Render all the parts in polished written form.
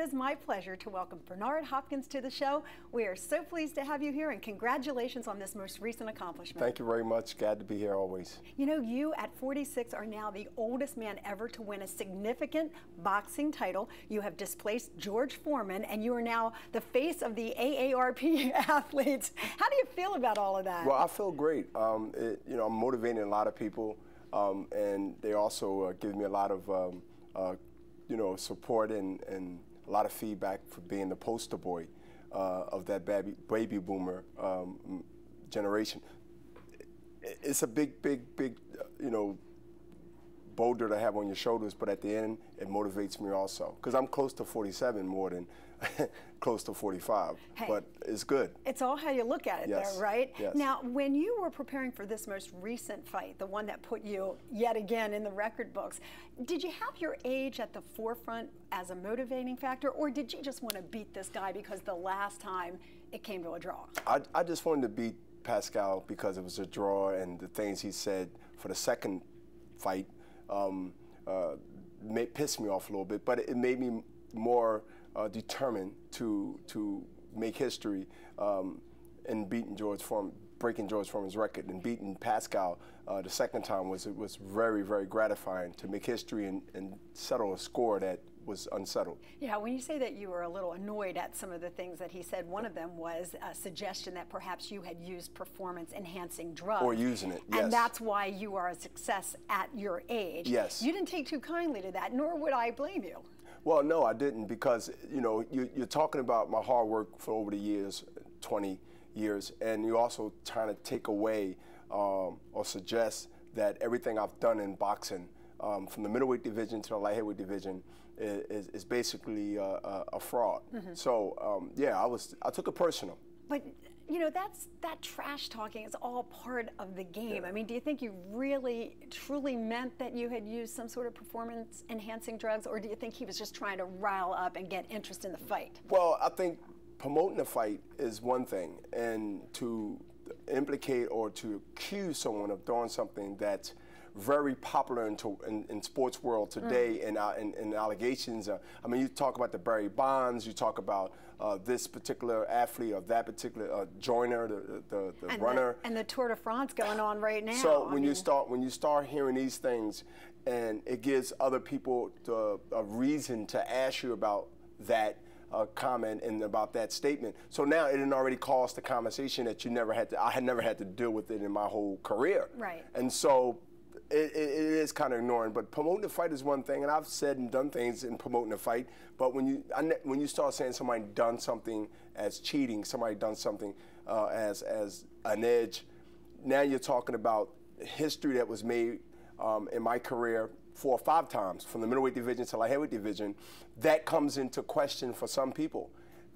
is my pleasure to welcome Bernard Hopkins to the show. We are so pleased to have you here, and congratulations on this most recent accomplishment. Thank you very much. Glad to be here always. You know, you at 46 are now the oldest man ever to win a significant boxing title. You have displaced George Foreman, and you are now the face of the AARP athletes. How do you feel about all of that? Well, I feel great. I'm motivating a lot of people, and they also give me a lot of support and a lot of feedback for being the poster boy of that baby boomer generation. It's a big, boulder to have on your shoulders, but at the end, it motivates me also. Because I'm close to 47 more than close to 45, hey, but it's good. It's all how you look at it, yes, though, right? Yes. Now, when you were preparing for this most recent fight, the one that put you yet again in the record books, did you have your age at the forefront as a motivating factor, or did you just want to beat this guy because the last time it came to a draw? I just wanted to beat Pascal because it was a draw, and the things he said for the second fight pissed me off a little bit, but it made me more determined to make history in beating George Foreman, breaking George Foreman's record, and beating Pascal the second time was very, very gratifying to make history and settle a score that was unsettled. Yeah, when you say that you were a little annoyed at some of the things that he said, one of them was a suggestion that perhaps you had used performance-enhancing drugs. Or using it, yes. And that's why you are a success at your age. Yes. You didn't take too kindly to that, nor would I blame you. Well, no, I didn't, because, you know, you're talking about my hard work for over the years, 20 years, and you're also trying to take away or suggest that everything I've done in boxing, from the middleweight division to the light heavyweight division, is basically a fraud. Mm-hmm. So, yeah, I took it personal. But, you know, that trash talking is all part of the game. Yeah. I mean, do you think you really, truly meant that you had used some sort of performance-enhancing drugs, or do you think he was just trying to rile up and get interest in the fight? Well, I think promoting a fight is one thing, and to implicate or to accuse someone of doing something that's very popular in sports world today, and allegations. I mean, you talk about the Barry Bonds, you talk about this particular athlete or that particular joiner, the runner, and the Tour de France going on right now. So when you start hearing these things, and it gives other people a reason to ask you about that comment and about that statement. So now it had already caused the conversation that I had never had to deal with it in my whole career. Right. And so it is kind of ignoring, but promoting the fight is one thing, and I've said and done things in promoting the fight. But when you start saying somebody done something as cheating, somebody done something as an edge, now you're talking about history that was made in my career 4 or 5 times, from the middleweight division to light heavyweight division. That comes into question for some people.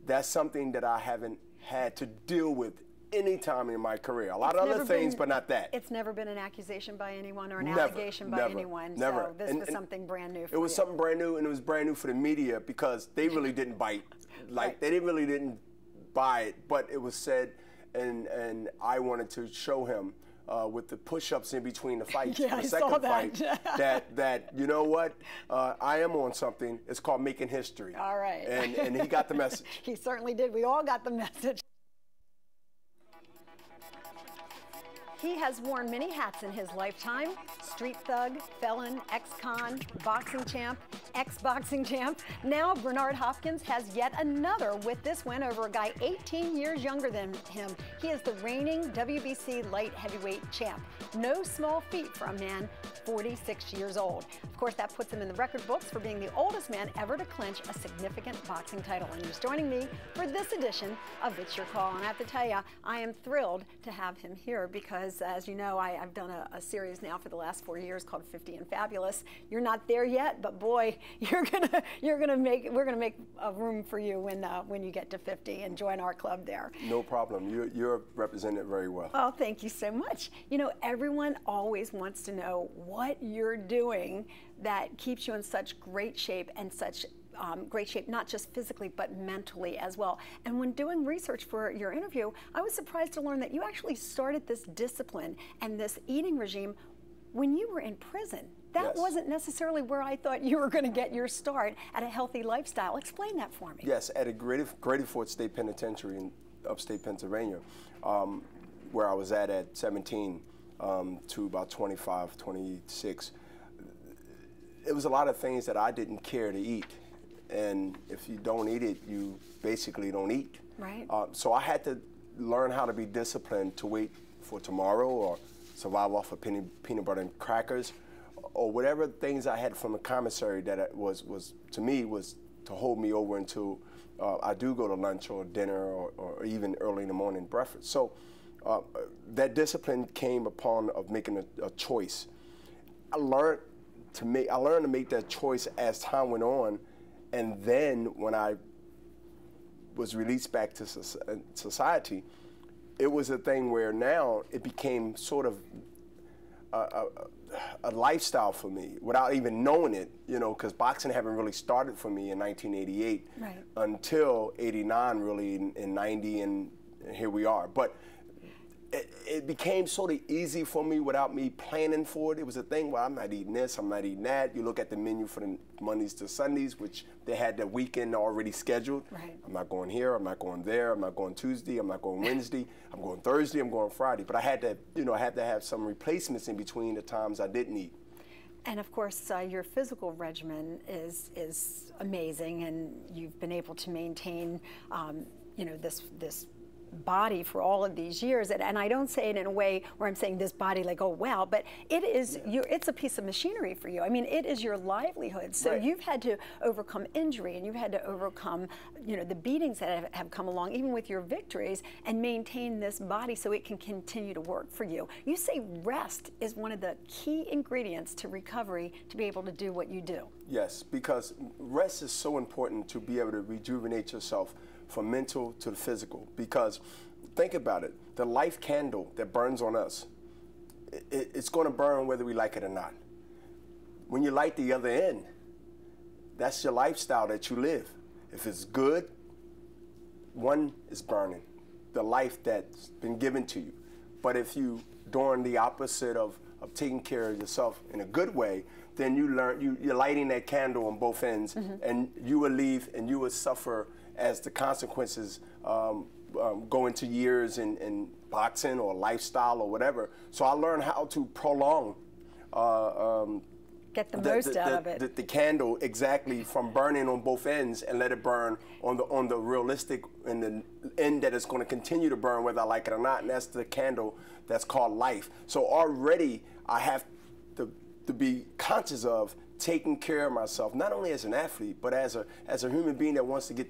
That's something that I haven't had to deal with any time in my career. A lot of other things, but not that. It's never been an accusation by anyone or an allegation by anyone. Never. So this was something brand new for you. It was something brand new, and it was brand new for the media because they really didn't bite. Like, they really didn't buy it, but it was said, and I wanted to show him with the push-ups in between the fights, yeah, the second fight, that you know what, I am on something. It's called making history. All right. And he got the message. He certainly did. We all got the message. He has worn many hats in his lifetime: street thug, felon, ex-con, boxing champ, ex-boxing champ. Now Bernard Hopkins has yet another with this win over a guy 18 years younger than him. He is the reigning WBC light heavyweight champ. No small feat for a man 46 years old. Of course, that puts him in the record books for being the oldest man ever to clinch a significant boxing title. And he's joining me for this edition of It's Your Call. And I have to tell you, I am thrilled to have him here because, as you know, I've done a series now for the last 4 years called 50 and Fabulous. You're not there yet, but boy, we're gonna make a room for you when you get to 50 and join our club there. No problem. You're represented very well. Oh, thank you so much. You know, everyone always wants to know what you're doing that keeps you in such great shape, and such great shape, not just physically, but mentally as well. And when doing research for your interview, I was surprised to learn that you actually started this discipline and this eating regime when you were in prison, that Yes. wasn't necessarily where I thought you were going to get your start at a healthy lifestyle. Explain that for me. Yes, at a Grady Fort State Penitentiary in upstate Pennsylvania, where I was at 17 to about 25, 26. It was a lot of things that I didn't care to eat. And if you don't eat it, you basically don't eat. Right. So I had to learn how to be disciplined to wait for tomorrow or survive off of peanut butter and crackers or whatever things I had from the commissary that was to me was to hold me over until I do go to lunch or dinner or even early in the morning breakfast. So that discipline came upon of making a choice. I learned to make that choice as time went on, and then when I was released back to society, it was a thing where now it became sort of a lifestyle for me without even knowing it, you know, because boxing hadn't really started for me in 1988 right. until 89 really in 90, and here we are. But it became sort of easy for me without me planning for it. It was a thing where I'm not eating this, I'm not eating that. You look at the menu for the Mondays to Sundays, which they had the weekend already scheduled. Right. I'm not going here, I'm not going there, I'm not going Tuesday, I'm not going Wednesday, I'm going Thursday, I'm going Friday. But I had to, you know, I had to have some replacements in between the times I didn't eat. And of course, your physical regimen is amazing, and you've been able to maintain, you know, this body for all of these years, and I don't say it in a way where I'm saying this body like, oh wow, but it is it's a piece of machinery for you. I mean, it is your livelihood. So right. You've had to overcome injury, and you've had to overcome, you know, the beatings that have come along, even with your victories, and maintain this body so it can continue to work for you. You say rest is one of the key ingredients to recovery to be able to do what you do. Yes, because rest is so important to be able to rejuvenate yourself from mental to the physical. Because think about it, the life candle that burns on us, it's going to burn whether we like it or not. When you light the other end, that's your lifestyle that you live. If it's good, one is burning, the life that's been given to you. But if you doing the opposite of taking care of yourself in a good way, then you're lighting that candle on both ends, and you will leave and you will suffer as the consequences go into years in boxing or lifestyle or whatever. So I learned how to prolong get the most out of it. The candle exactly from burning on both ends and let it burn on the realistic and the end that it's going to continue to burn whether I like it or not, and that's the candle that's called life. So already I have to be conscious of taking care of myself, not only as an athlete, but as a human being that wants to get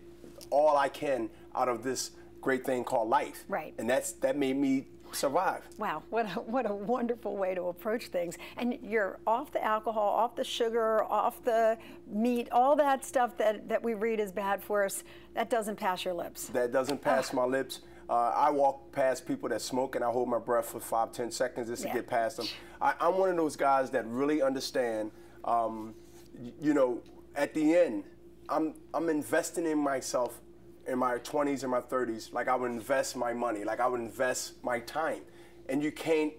all I can out of this great thing called life. Right. And that made me survive. Wow, what a wonderful way to approach things. And you're off the alcohol, off the sugar, off the meat, all that stuff that we read is bad for us. That doesn't pass your lips. That doesn't pass my lips. I walk past people that smoke and I hold my breath for 5-10 seconds just to get past them. I'm one of those guys that really understand, you know, at the end, I'm investing in myself in my 20s and my 30s like I would invest my money, like I would invest my time. And you can't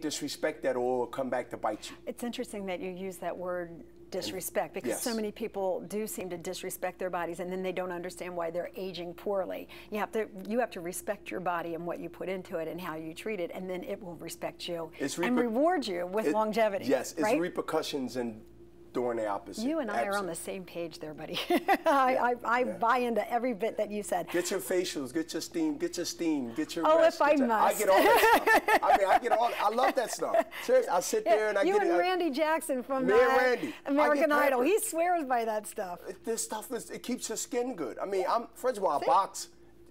disrespect that or it'll come back to bite you. It's interesting that you use that word disrespect, because so many people do seem to disrespect their bodies, and then they don't understand why they're aging poorly. You have to respect your body and what you put into it and how you treat it, and then it will respect you and reward you with longevity. Yes, it's right? repercussions and doing the opposite. You and I are on the same page there, buddy. I buy into every bit that you said. Get your facials, get your steam, get your oh, rest. If I must. I get all that stuff. I mean, I get all. I love that stuff. Seriously, I sit there and I get it. You and Randy Jackson from Randy. American Idol. He swears by that stuff. This stuff it keeps your skin good. I mean, first of all, I box,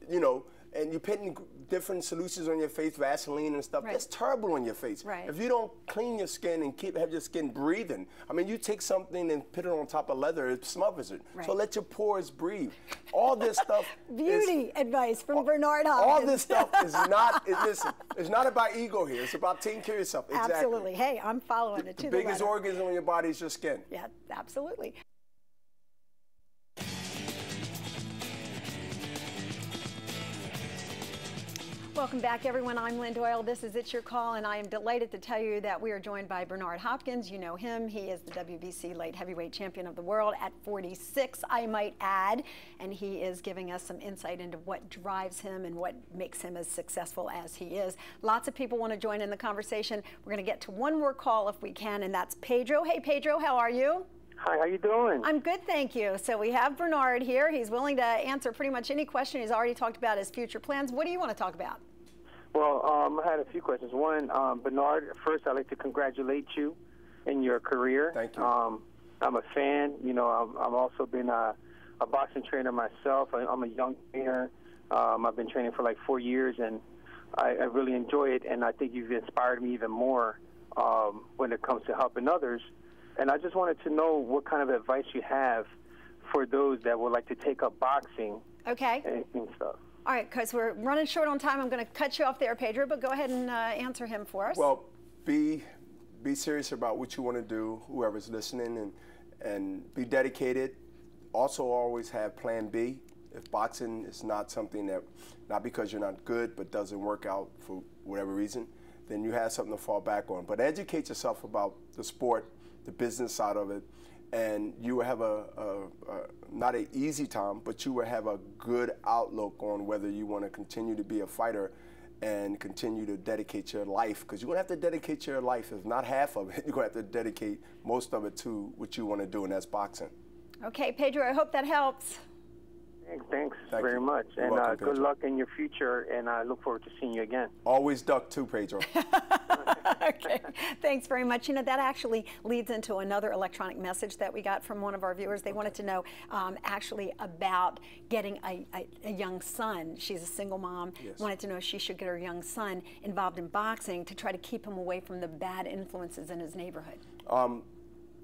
you know, and you're putting different solutions on your face, Vaseline and stuff. That's terrible on your face. Right. If you don't clean your skin and have your skin breathing, I mean, you take something and put it on top of leather, it smothers it. Right. So let your pores breathe. All this stuff. Beauty advice from Bernard Hopkins. All this stuff is not. Listen, it's not about ego here. It's about taking care of yourself. Exactly. Absolutely. Hey, I'm following it to the letter. The biggest organs on your body is your skin. Yeah, absolutely. Welcome back, everyone. I'm Lynn Doyle. This is It's Your Call, and I am delighted to tell you that we are joined by Bernard Hopkins. You know him. He is the WBC light heavyweight champion of the world at 46, I might add, and he is giving us some insight into what drives him and what makes him as successful as he is. Lots of people want to join in the conversation. We're going to get to one more call if we can, and that's Pedro. Hey, Pedro, how are you? Hi, how you doing? I'm good, thank you. So we have Bernard here. He's willing to answer pretty much any question. He's already talked about his future plans. What do you want to talk about? Well, I had a few questions. One, Bernard, first I'd like to congratulate you in your career. Thank you. I'm a fan. You know, I've also been a boxing trainer myself. I'm a young trainer. I've been training for like 4 years, and I really enjoy it, and I think you've inspired me even more when it comes to helping others. And I just wanted to know what kind of advice you have for those that would like to take up boxing. Okay. And stuff. All right, because we're running short on time, I'm going to cut you off there, Pedro, but go ahead and answer him for us. Well, be serious about what you want to do, whoever's listening, and be dedicated. Also always have plan B. If boxing is not something that, not because you're not good, but doesn't work out for whatever reason, then you have something to fall back on. But educate yourself about the sport, the business side of it, and you will have not an easy time, but you will have a good outlook on whether you want to continue to be a fighter and continue to dedicate your life, because you're going to have to dedicate your life, if not half of it, you're going to have to dedicate most of it to what you want to do, and that's boxing. Okay, Pedro, I hope that helps. Thanks Thank very you. much. You're And welcome, good Pedro. luck in your future, and I look forward to seeing you again. Always duck too, Pedro. Okay, thanks very much. You know, that actually leads into another electronic message that we got from one of our viewers. They wanted to know actually about getting a young son. She's a single mom. Yes. Wanted to know if she should get her young son involved in boxing to try to keep him away from the bad influences in his neighborhood.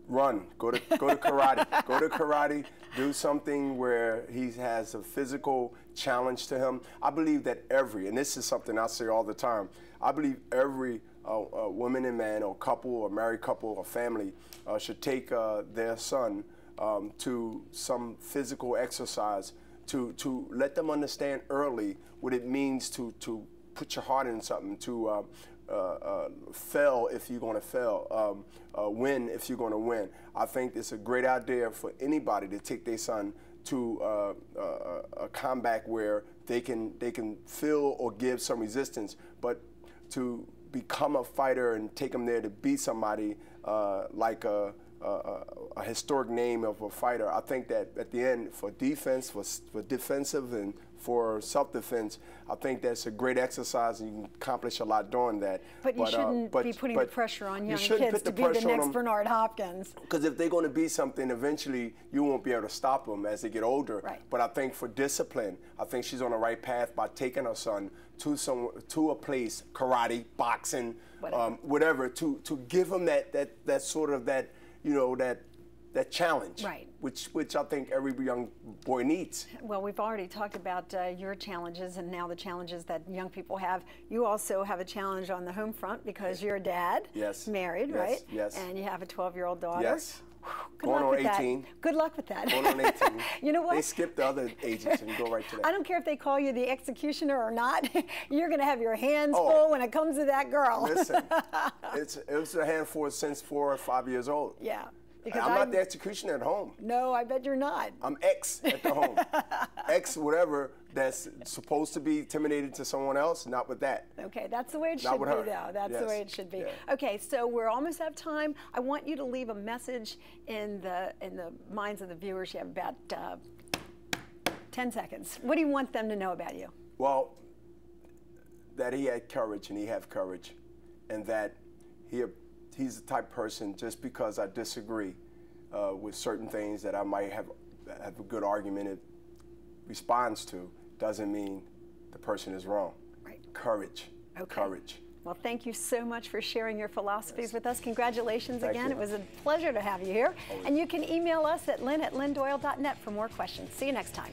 Run. Go to karate. Go to karate. Do something where he has a physical challenge to him. I believe that and this is something I say all the time, I believe every woman and man, or couple, or married couple, or family should take their son to some physical exercise to let them understand early what it means to put your heart in something, to fail if you're going to fail, win if you're going to win. I think it's a great idea for anybody to take their son to a combat where they can feel or give some resistance, but to become a fighter and take them there to be somebody like a historic name of a fighter. I think that at the end, for defense, for defensive, and for self-defense, I think that's a great exercise, and you can accomplish a lot doing that. But you shouldn't be putting the pressure on young kids to be the next Bernard Hopkins. Because if they're going to be something, eventually you won't be able to stop them as they get older. Right. But I think for discipline, I think she's on the right path by taking her son to a place, karate, boxing, whatever, to give him that sort of that challenge, right? Which I think every young boy needs. Well, we've already talked about your challenges and now the challenges that young people have. You also have a challenge on the home front because you're a dad, yes, married, yes, right? Yes. And you have a 12-year-old daughter. Yes. Good Going luck on with 18. That. Good luck with that. Going on 18. You know what? They skip the other ages and you go right to that. I don't care if they call you the executioner or not. You're going to have your hands full when it comes to that girl. Listen, it was a handful since 4 or 5 years old. Yeah. I'm not the executioner at home. No, I bet you're not. I'm ex at the home. Ex whatever that's supposed to be intimidated to someone else, not with that. Okay, that's the way it should be, though. That's the way it should be. Yeah. Okay, so we're almost out of time. I want you to leave a message in the minds of the viewers. You have about 10 seconds. What do you want them to know about you? Well, that he had courage, and he have courage, and that he's the type of person, just because I disagree with certain things that I might have a good argument it responds to, doesn't mean the person is wrong. Right. Courage. Okay. Courage. Well, thank you so much for sharing your philosophies with us. Congratulations Thank again. you. It was a pleasure to have you here. Always. And you can email us at lynn@lynndoyle.net for more questions. See you next time.